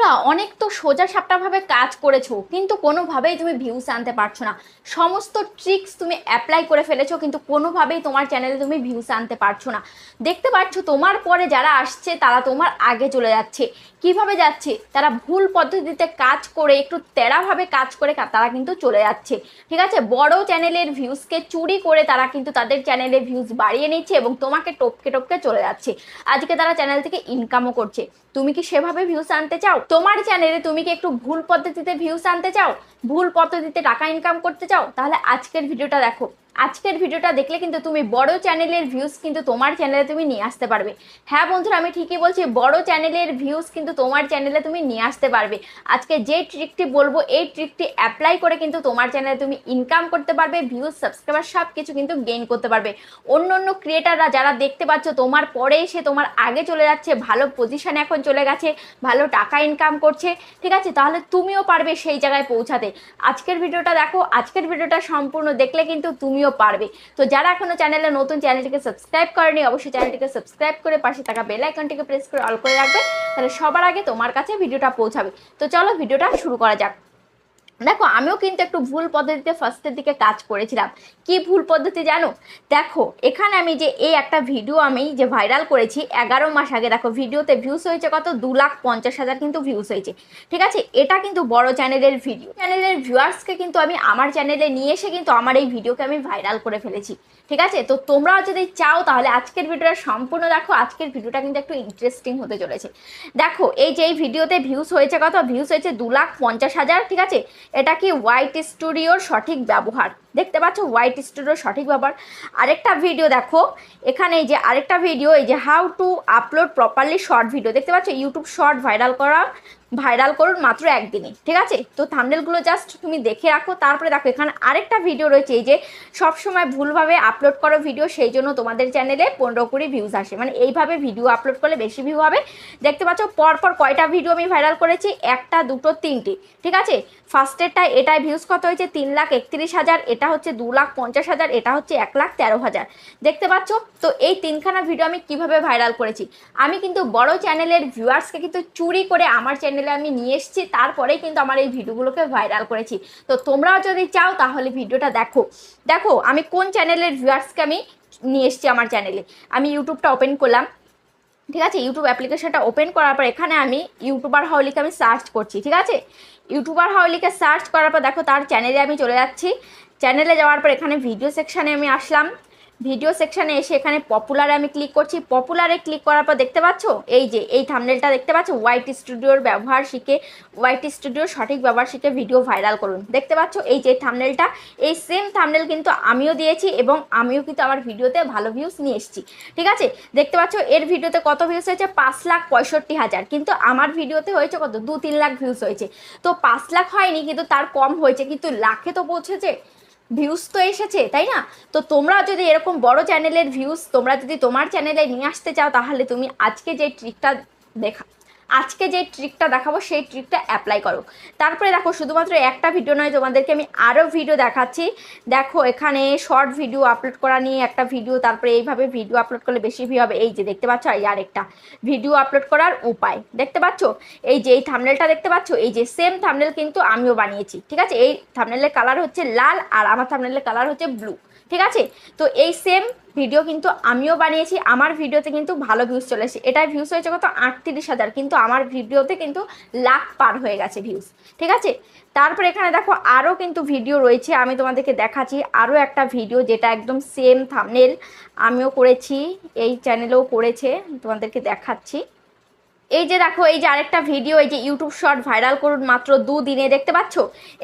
বন্ধুরা অনেক তো সোজা সাপটাভাবে কাজ করেছো কিন্তু কোনোভাবেই তুমি ভিউজ আনতে পারছো না। সমস্ত ট্রিক্স তুমি অ্যাপ্লাই করে ফেলেছো কিন্তু কোনোভাবেই তোমার চ্যানেলে তুমি ভিউজ আনতে পারছো না। দেখতে পাচ্ছ তোমার পরে যারা আসছে তারা তোমার আগে চলে যাচ্ছে। কিভাবে যাচ্ছে? তারা ভুল পদ্ধতিতে কাজ করে একটু তেড়াভাবে কাজ করে তারা কিন্তু চলে যাচ্ছে। ঠিক আছে, বড় চ্যানেলের ভিউজকে চুরি করে তারা কিন্তু তাদের চ্যানেলে ভিউজ বাড়িয়ে নিচ্ছে এবং তোমাকে টপকে টপকে চলে যাচ্ছে। আজকে তারা চ্যানেল থেকে ইনকামও করছে। তুমি কি সেভাবে ভিউজ আনতে চাও? তোমার চ্যানেলে তুমি কি একটু ভুল পদ্ধতিতে ভিউজ আনতে চাও, ভুল পদ্ধতিতে টাকা ইনকাম করতে চাও? তাহলে আজকের ভিডিওটা দেখো। আজকের ভিডিওটা দেখলে কিন্তু তুমি বড় চ্যানেলের ভিউজ কিন্তু তোমার চ্যানেলে তুমি নিয়ে আসতে পারবে। হ্যাঁ বন্ধুরা, আমি ঠিকই বলছি, বড় চ্যানেলের ভিউজ কিন্তু তোমার চ্যানেলে তুমি নিয়ে আসতে পারবে। আজকে যে ট্রিকটি বলবো এই ট্রিকটি অ্যাপ্লাই করে কিন্তু তোমার চ্যানেলে তুমি ইনকাম করতে পারবে, ভিউজ, সাবস্ক্রাইবার সব কিছু কিন্তু গেইন করতে পারবে। অন্য অন্য ক্রিয়েটাররা যারা দেখতে পাচ্ছ তোমার পরে এসে তোমার আগে চলে যাচ্ছে, ভালো পজিশনে এখন চলে গেছে, ভালো টাকা ইনকাম করছে, ঠিক আছে, তাহলে তুমিও পারবে সেই জায়গায় পৌঁছাতে। আজকের ভিডিওটা দেখো, আজকের ভিডিওটা সম্পূর্ণ দেখলে কিন্তু তুমিও পারবে। তো যারা এখনো চ্যানেলে নতুন, চ্যানেলটিকে সাবস্ক্রাইব করেনি অবশ্যই চ্যানেলটিকে সাবস্ক্রাইব করে পাশে থাকা বেল আইকনটিকে প্রেস করে অল করে রাখবে, তাহলে সবার আগে তোমার কাছে ভিডিওটা পৌঁছাবে। তো চলো ভিডিওটা শুরু করা যাক। দেখো, আমিও কিন্তু একটু ভুল পদ্ধতিতে ফার্স্টের দিকে কাজ করেছিলাম। কি ভুল পদ্ধতি জানো? দেখো, এখানে আমি যে এই একটা ভিডিও আমি যে ভাইরাল করেছি 11 মাস আগে, দেখো ভিডিওতে ভিউজ হয়েছে কত, 2,50,000 কিন্তু ভিউজ হয়েছে। ঠিক আছে, এটা কিন্তু বড় চ্যানেলের ভিডিও, চ্যানেলের ভিউয়ার্সকে কিন্তু আমি আমার চ্যানেলে নিয়ে এসে কিন্তু আমার এই ভিডিওকে আমি ভাইরাল করে ফেলেছি। ঠিক আছে, তো তোমরাও যদি চাও তাহলে আজকের ভিডিওটা সম্পূর্ণ দেখো। আজকের ভিডিওটা কিন্তু একটু ইন্টারেস্টিং হতে চলেছে। দেখো, এই যে এই ভিডিওতে ভিউজ হয়েছে কত, ভিউজ হয়েছে 2,50,000। ঠিক আছে, এটা কি হোয়াইট স্টুডিওর সঠিক ব্যবহার, দেখতে পাচ্ছ হোয়াইট স্টুডিওর সঠিক ব্যবহার। আরেকটা ভিডিও দেখো, এখানে এই যে আরেকটা ভিডিও, এই যে how to upload properly short video, দেখতে পাচ্ছ ইউটিউব শর্ট ভাইরাল করুন মাত্র একদিনে। ঠিক আছে, তো থাম্বনেলগুলো জাস্ট তুমি দেখে রাখো। তারপরে দেখো এখানে আরেকটা ভিডিও রয়েছে, এই যে সবসময় ভুলভাবে আপলোড করো ভিডিও, সেই জন্য তোমাদের চ্যানেলে 15-20 ভিউজ আসে, মানে এইভাবে ভিডিও আপলোড করলে বেশি ভিউ হবে। দেখতে পাচ্ছ পরপর কয়টা ভিডিও আমি ভাইরাল করেছি, একটা, দুটো, তিনটে। ঠিক আছে, ফার্স্টেরটা এটাই ভিউজ কত হয়েছে, 3,31,000, এটা হচ্ছে 2,50,000, এটা হচ্ছে 1,13,000। দেখতে পাচ্ছ? তো এই তিনখানা ভিডিও আমি কিভাবে ভাইরাল করেছি। আমি কিন্তু বড় চ্যানেলের ভিউয়ার্সকে কিন্তু চুরি করে আমার চ্যানেলে আমি নিয়ে এসেছি, তারপরেই কিন্তু আমার এই ভিডিওগুলোকে ভাইরাল করেছি। তো তোমরাও যদি চাও তাহলে ভিডিওটা দেখো। দেখো আমি কোন চ্যানেলের ভিউয়ার্সকে আমি নিয়ে এসেছি আমার চ্যানেলে। আমি ইউটিউবটা ওপেন করলাম। ঠিক আছে, ইউটিউব অ্যাপ্লিকেশনটা ওপেন করার পর এখানে আমি ইউটিউবার হাউ লিখে আমি সার্চ করছি। ঠিক আছে, ইউটিউবার হাউ লিখে সার্চ করার পর দেখো তার চ্যানেলে আমি চলে যাচ্ছি। চ্যানেলে যাওয়ার পর এখানে ভিডিও সেকশানে আমি আসলাম। ভিডিও সেকশানে এসে এখানে পপুলারে আমি ক্লিক করছি। পপুলারে ক্লিক করার পর দেখতে পাচ্ছ এই যে এই থাম্বনেলটা দেখতে পাচ্ছ, হোয়াইট স্টুডিওর ব্যবহার শিখে, হোয়াইট স্টুডিওর সঠিক ব্যবহার শিখে ভিডিও ভাইরাল করুন। দেখতে পাচ্ছ এই যে থাম্বনেলটা, এই সেম থাম্বনেল কিন্তু আমিও দিয়েছি এবং আমিও কিন্তু আমার ভিডিওতে ভালো ভিউজ নিয়ে এসেছি। ঠিক আছে, দেখতে পাচ্ছ এর ভিডিওতে কত ভিউজ হয়েছে, 5,65,000, কিন্তু আমার ভিডিওতে হয়েছে কত, 2-3 লাখ ভিউজ হয়েছে। তো 5 লাখ হয়নি, কিন্তু তার কম হয়েছে, কিন্তু লাখে তো পৌঁছেছে, ভিউজ তো এসেছে, তাই না? তো তোমরা যদি এরকম বড় চ্যানেলের ভিউজ তোমরা যদি তোমার চ্যানেলে নিয়ে আসতে চাও তাহলে তুমি আজকে যে ট্রিকটা দেখাবো সেই ট্রিকটা অ্যাপ্লাই করো। তারপরে দেখো, শুধুমাত্র একটা ভিডিও নয়, তোমাদেরকে আমি আরও ভিডিও দেখাচ্ছি। দেখো এখানে শর্ট ভিডিও আপলোড করা নিয়ে একটা ভিডিও, তারপরে এইভাবে ভিডিও আপলোড করলে বেশি ভিউ হবে, এই যে দেখতে পাচ্ছ, এই আরেকটা ভিডিও আপলোড করার উপায় দেখতে পাচ্ছ। এই যে এই থাম্বনেলটা দেখতে পাচ্ছ, এই যে সেম থাম্বনেল কিন্তু আমিও বানিয়েছি। ঠিক আছে, এই থাম্বনেলের কালার হচ্ছে লাল আর আমার থাম্বনেলের কালার হচ্ছে ব্লু। ঠিক আছে, তো এই সেম ভিডিও কিন্তু আমিও বানিয়েছি, আমার ভিডিওতে কিন্তু ভালো ভিউজ চলে এসেছে। এটাই ভিউজ হয়েছে কত, 38,000, কিন্তু আমার ভিডিওতে কিন্তু লাখ পার হয়ে গেছে ভিউজ। ঠিক আছে, তারপরে এখানে দেখো আরও কিন্তু ভিডিও রয়েছে, আমি তোমাদেরকে দেখাচ্ছি আরও একটা ভিডিও যেটা একদম সেম থাম্বনেল আমিও করেছি, এই চ্যানেলেও করেছে, তোমাদেরকে দেখাচ্ছি। এই যে দেখো, এই যে আরেকটা ভিডিও, এই যে ইউটিউব শর্ট ভাইরাল করুন মাত্র 2 দিনে, দেখতে পাচ্ছ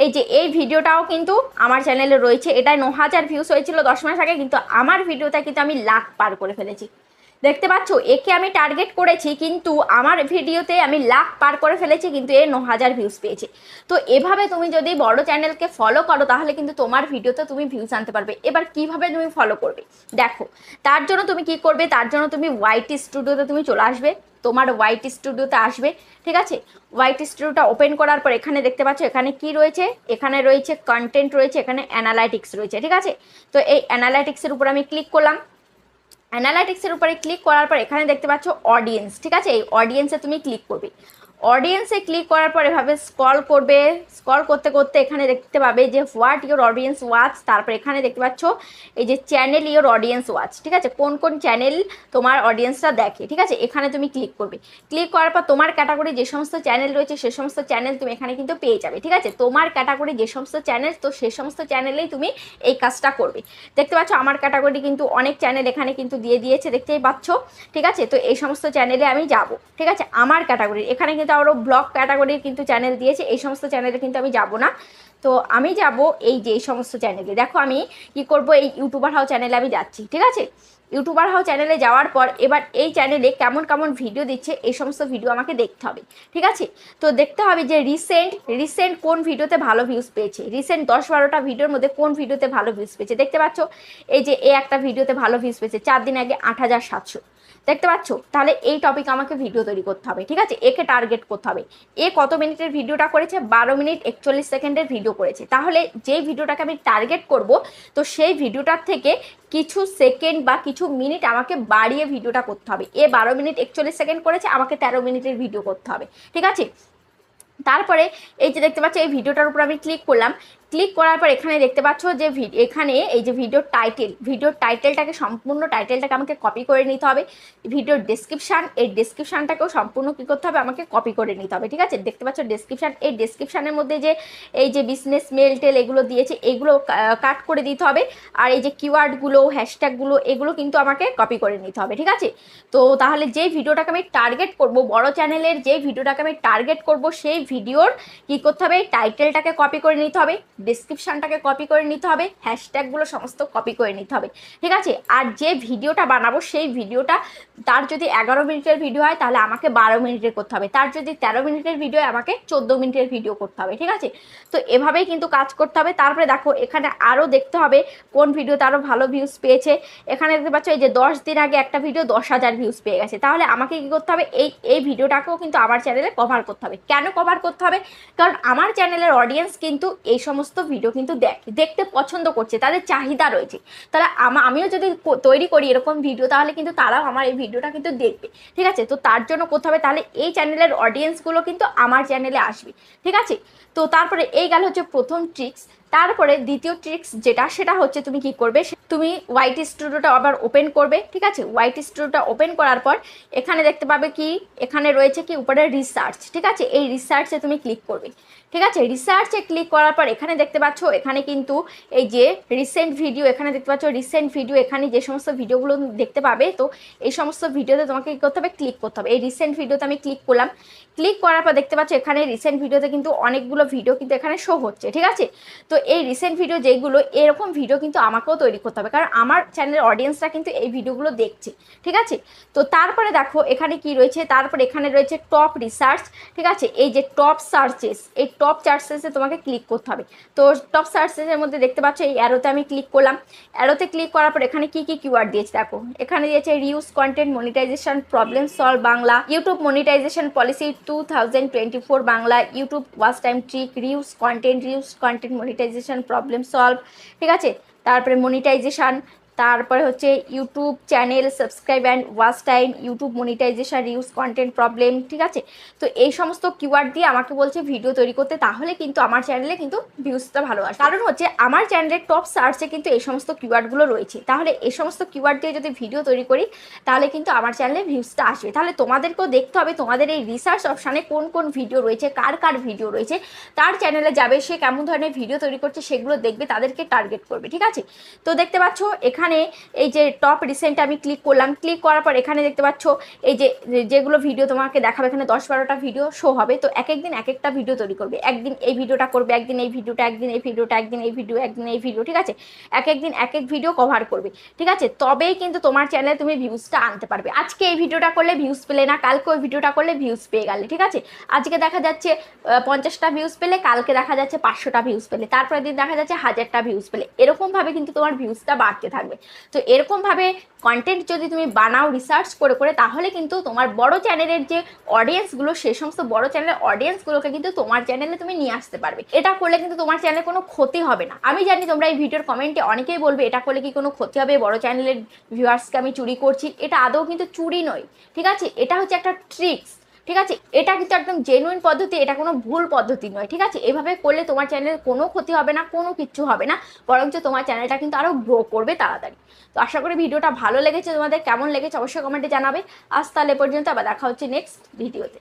এই যে এই ভিডিওটাও কিন্তু আমার চ্যানেলে রয়েছে। এটাই 9,000 ভিউজ হয়েছিল 10 মাস আগে, কিন্তু আমার ভিডিওটা কিন্তু আমি লাখ পার করে ফেলেছি। দেখতে পাচ্ছ, একে আমি টার্গেট করেছি কিন্তু আমার ভিডিওতে আমি লাখ পার করে ফেলেছি, কিন্তু এ 9,000 ভিউজ পেয়েছে। তো এভাবে তুমি যদি বড় চ্যানেলকে ফলো করো তাহলে কিন্তু তোমার ভিডিওতে তুমি ভিউজ আনতে পারবে। এবার কিভাবে তুমি ফলো করবে দেখো, তার জন্য তুমি কি করবে, তার জন্য তুমি হোয়াইট স্টুডিওতে তুমি চলে আসবে, তোমার হোয়াইট স্টুডিওতে আসবে। ঠিক আছে, হোয়াইট স্টুডিওটা ওপেন করার পর এখানে দেখতে পাচ্ছ এখানে কি রয়েছে, এখানে রয়েছে কন্টেন্ট রয়েছে, এখানে অ্যানালাইটিক্স রয়েছে। ঠিক আছে, তো এই অ্যানালাইটিক্সের উপর আমি ক্লিক করলাম। অ্যানালাইটিক্সের উপরে ক্লিক করার পর এখানে দেখতে পাচ্ছ অডিয়েন্স। ঠিক আছে, এই অডিয়েন্সে তুমি ক্লিক করবে। অডিয়েন্সে ক্লিক করার পর এভাবে স্ক্রল করবে, স্ক্রল করতে করতে এখানে দেখতে পাবে যে হোয়াট ইউর অডিয়েন্স ওয়াচ, তারপর এখানে দেখতে পাচ্ছ এই যে চ্যানেল ইউর অডিয়েন্স ওয়াচ, ঠিক আছে, কোন কোন চ্যানেল তোমার অডিয়েন্সরা দেখে, ঠিক আছে, এখানে তুমি ক্লিক করবে। ক্লিক করার পর তোমার ক্যাটাগরি যে সমস্ত চ্যানেল রয়েছে সে সমস্ত চ্যানেল তুমি এখানে কিন্তু পেয়ে যাবে, ঠিক আছে, তোমার ক্যাটাগরি যে সমস্ত চ্যানেল, তো সে সমস্ত চ্যানেলেই তুমি এই কাজটা করবে। দেখতে পাচ্ছ আমার ক্যাটাগরি কিন্তু অনেক চ্যানেল এখানে কিন্তু দিয়ে দিয়েছে, দেখতেই পাচ্ছ, ঠিক আছে। তো এই সমস্ত চ্যানেলে আমি যাব, ঠিক আছে, আমার ক্যাটাগরি এখানে কিন্তু আরও ব্লগ ক্যাটাগরির কিন্তু চ্যানেল দিয়েছে, এই সমস্ত চ্যানেলে কিন্তু আমি যাব না। তো আমি যাব এই যে এই সমস্ত চ্যানেলে, দেখো আমি কি করব, এই ইউটিউবার হাউ চ্যানেলে আমি যাচ্ছি, ঠিক আছে। ইউটিউবার হাউ চ্যানেলে যাওয়ার পর এবার এই চ্যানেলে কেমন কেমন ভিডিও দিচ্ছে এই সমস্ত ভিডিও আমাকে দেখতে হবে, ঠিক আছে। তো দেখতে হবে যে রিসেন্ট কোন ভিডিওতে ভালো ভিউজ পেয়েছে, রিসেন্ট 10-12টা ভিডিওর মধ্যে কোন ভিডিওতে ভালো ভিউজ পেয়েছে। দেখতে পাচ্ছ এই যে একটা ভিডিওতে ভালো ভিউজ পেয়েছে 4 দিন আগে 8700, দেখতে পাচ্ছ। তাহলে এই টপিক আমাকে ভিডিও তৈরি করতে হবে, ঠিক আছে, একে টার্গেট করতে হবে। এ কত মিনিটের ভিডিওটা করেছে, 12 মিনিট 41 সেকেন্ডের ভিডিও করেছে। তাহলে যেই ভিডিওটাকে আমি টার্গেট করব, তো সেই ভিডিওটার থেকে কিছু সেকেন্ড বা কিছু মিনিট আমাকে বাড়িয়ে ভিডিওটা করতে হবে। 12 মিনিট 41 সেকেন্ড করেছে, আমাকে 13 মিনিটের ভিডিও করতে হবে, ঠিক আছে। তারপরে এই যে দেখতে পাচ্ছ এই ভিডিওটার উপর আমি ক্লিক করলাম। ক্লিক করার পর এখানে দেখতে পাচ্ছ যে এখানে এই যে ভিডিওর টাইটেলটাকে সম্পূর্ণ টাইটেলটাকে আমাকে কপি করে নিতে হবে। ভিডিওর ডেসক্রিপশান, এই ডেসক্রিপশানটাকেও সম্পূর্ণ কী করতে হবে, আমাকে কপি করে নিতে হবে, ঠিক আছে। দেখতে পাচ্ছ ডেসক্রিপশান, এই ডেসক্রিপশানের মধ্যে যে এই যে বিজনেস মেল টেল এগুলো দিয়েছে এগুলো কাট করে দিতে হবে। আর এই যে কিওয়ার্ডগুলো, হ্যাশট্যাগুলো এগুলো কিন্তু আমাকে কপি করে নিতে হবে, ঠিক আছে। তো তাহলে যে ভিডিওটাকে আমি টার্গেট করব, বড় চ্যানেলের যে ভিডিওটাকে আমি টার্গেট করব, সেই ভিডিওর কী করতে হবে, টাইটেলটাকে কপি করে নিতে হবে, ডেসক্রিপশনটাকে কপি করে নিতে হবে, হ্যাশট্যাগুলো সমস্ত কপি করে নিতে হবে, ঠিক আছে। আর যে ভিডিওটা বানাবো সেই ভিডিওটা তার যদি 11 মিনিটের ভিডিও হয় তাহলে আমাকে 12 মিনিটের করতে হবে, তার যদি 13 মিনিটের ভিডিও হয় আমাকে 14 মিনিটের ভিডিও করতে হবে, ঠিক আছে। তো এভাবেই কিন্তু কাজ করতে হবে। তারপরে দেখো এখানে আরও দেখতে হবে কোন ভিডিওতে আরও ভালো ভিউজ পেয়েছে। এখানে দেখতে পাচ্ছ এই যে 10 দিন আগে একটা ভিডিও 10,000 ভিউজ পেয়ে গেছে। তাহলে আমাকে কী করতে হবে, এই ভিডিওটাকেও কিন্তু আমার চ্যানেলে কভার করতে হবে। কেন কভার করতে হবে, কারণ আমার চ্যানেলের অডিয়েন্স কিন্তু এই সমস্ত ভিডিও কিন্তু দেখতে পছন্দ করছে, তাদের চাহিদা রয়েছে। তাহলে আমিও যদি তৈরি করি এরকম ভিডিও তাহলে কিন্তু তারাও আমার এই ভিডিওটা কিন্তু দেখবে, ঠিক আছে। তো তার জন্য করতে হবে, তাহলে এই চ্যানেলের অডিয়েন্সগুলো কিন্তু আমার চ্যানেলে আসবে, ঠিক আছে। তো তারপরে এই গেল হচ্ছে প্রথম ট্রিক্স। তারপরে দ্বিতীয় ট্রিক্স সেটা হচ্ছে তুমি কি করবে, তুমি ওয়াইটি স্টুডিওটা আবার ওপেন করবে, ঠিক আছে। ওয়াইটি স্টুডিওটা ওপেন করার পর এখানে দেখতে পাবে কি, এখানে রয়েছে কি উপরে রিসার্চ, ঠিক আছে। এই রিসার্চে তুমি ক্লিক করবে, ঠিক আছে। রিসার্চে ক্লিক করার পর এখানে দেখতে পাচ্ছ এখানে কিন্তু এই যে রিসেন্ট ভিডিও, এখানে দেখতে পাচ্ছ রিসেন্ট ভিডিও, এখানে যে সমস্ত ভিডিওগুলো দেখতে পাবে, তো এই সমস্ত ভিডিওতে তোমাকে কী করতে হবে, ক্লিক করতে হবে। এই রিসেন্ট ভিডিওতে আমি ক্লিক করলাম। ক্লিক করার পর দেখতে পাচ্ছ এখানে রিসেন্ট ভিডিওতে কিন্তু অনেকগুলো ভিডিও কিন্তু এখানে শো হচ্ছে, ঠিক আছে। তো এই রিসেন্ট ভিডিও যেগুলো, এরকম ভিডিও কিন্তু আমাকেও তৈরি করতে হবে, কারণ আমার চ্যানেলের অডিয়েন্সরা কিন্তু এই ভিডিওগুলো দেখছে, ঠিক আছে। তো তারপরে দেখো এখানে কি রয়েছে, তারপরে এখানে রয়েছে টপ রিসার্চ, ঠিক আছে। এই যে টপ সার্চেস, এই টপ সার্চেসে তোমাকে ক্লিক করতে হবে। তো টপ সার্চেসের মধ্যে দেখতে পাচ্ছ এই অ্যারোতে আমি ক্লিক করলাম। অ্যারোতে ক্লিক করার পর এখানে কি কি কিওয়ার্ড দিয়েছে দেখো, এখানে দিয়েছে reuse content monetization problem solve Bangla, YouTube monetization policy 2024 Bangla, YouTube watch time trick, reuse content monetization problem solve, ঠিক আছে। তারপরে মনিটাইজেশন, তারপরে হচ্ছে YouTube channel subscribe and watch time, YouTube monetization, reuse content problem, ঠিক আছে। তো এই সমস্ত কিওয়ার্ড দিয়ে আমাকে বলছে ভিডিও তৈরি করতে, তাহলে কিন্তু আমার চ্যানেলে কিন্তু ভিউজটা ভালো আসে। কারণ হচ্ছে আমার চ্যানেলের টপ সার্চে কিন্তু এই সমস্ত কিওয়ার্ডগুলো রয়েছে। তাহলে এই সমস্ত কিওয়ার্ড দিয়ে যদি ভিডিও তৈরি করি তাহলে কিন্তু আমার চ্যানেলে ভিউজটা আসবে। তাহলে তোমাদেরকেও দেখতে হবে তোমাদের এই রিসার্চ অপশানে কোন কোন ভিডিও রয়েছে, কার ভিডিও রয়েছে, তার চ্যানেলে যাবে, সে কেমন ধরনের ভিডিও তৈরি করছে সেগুলো দেখবে, তাদেরকে টার্গেট করবে, ঠিক আছে। তো দেখতে পাচ্ছ এখানে এই যে টপ রিসেন্ট আমি ক্লিক করলাম। ক্লিক করার পর এখানে দেখতে পাচ্ছ এই যে যেগুলো ভিডিও তোমাকে দেখাবে, এখানে 10-12টা ভিডিও শো হবে। তো এক একদিন এক একটা ভিডিও তৈরি করবে, একদিন এই ভিডিওটা করবে, একদিন এই ভিডিওটা, একদিন এই ভিডিওটা, একদিন এই ভিডিও, একদিন এই ভিডিও, ঠিক আছে। এক একদিন এক এক ভিডিও কভার করবে, ঠিক আছে। তবেই কিন্তু তোমার চ্যানেলে তুমি ভিউজটা আনতে পারবে। আজকে এই ভিডিওটা করলে ভিউজ পেলে না, কালকে ওই ভিডিওটা করলে ভিউজ পেয়ে গেলে, ঠিক আছে। আজকে দেখা যাচ্ছে 50টা ভিউজ পেলে, কালকে দেখা যাচ্ছে 500টা ভিউজ পেলে, তারপরের দিন দেখা যাচ্ছে 1000টা ভিউজ পেলে। এরকমভাবে কিন্তু তোমার ভিউজটা বাড়তে থাকবে। তো এরকমভাবে কন্টেন্ট যদি তুমি বানাও রিসার্চ করে করে, তাহলে কিন্তু তোমার বড় চ্যানেলের যে অডিয়েন্সগুলো, সেই সমস্ত বড় চ্যানেলের অডিয়েন্সগুলোকে কিন্তু তোমার চ্যানেলে তুমি নিয়ে আসতে পারবে। এটা করলে কিন্তু তোমার চ্যানেলে কোনো ক্ষতি হবে না। আমি জানি তোমরা এই ভিডিওর কমেন্টে অনেকেই বলবে এটা করলে কি কোনো ক্ষতি হবে, বড় চ্যানেলের ভিউয়ার্সকে আমি চুরি করছি। এটা আদৌ কিন্তু চুরি নয়, ঠিক আছে। এটা হচ্ছে একটা ট্রিক্স, ঠিক আছে, এটা কিন্তু একদম জেনুইন পদ্ধতি, এটা কোনো ভুল পদ্ধতি নয়। ঠিক আছে, এভাবে করলে তোমার চ্যানেলের কোনো ক্ষতি হবে না, কোনো কিচ্ছু হবে না, বরঞ্চ তোমার চ্যানেলটা কিন্তু আরো গ্রো করবে তাড়াতাড়ি। তো আশা করি ভিডিওটা ভালো লেগেছে, তোমাদের কেমন লেগেছে অবশ্যই কমেন্টে জানাবে। আজ তাহলে পর্যন্ত, আবার দেখা হচ্ছে নেক্সট ভিডিওতে।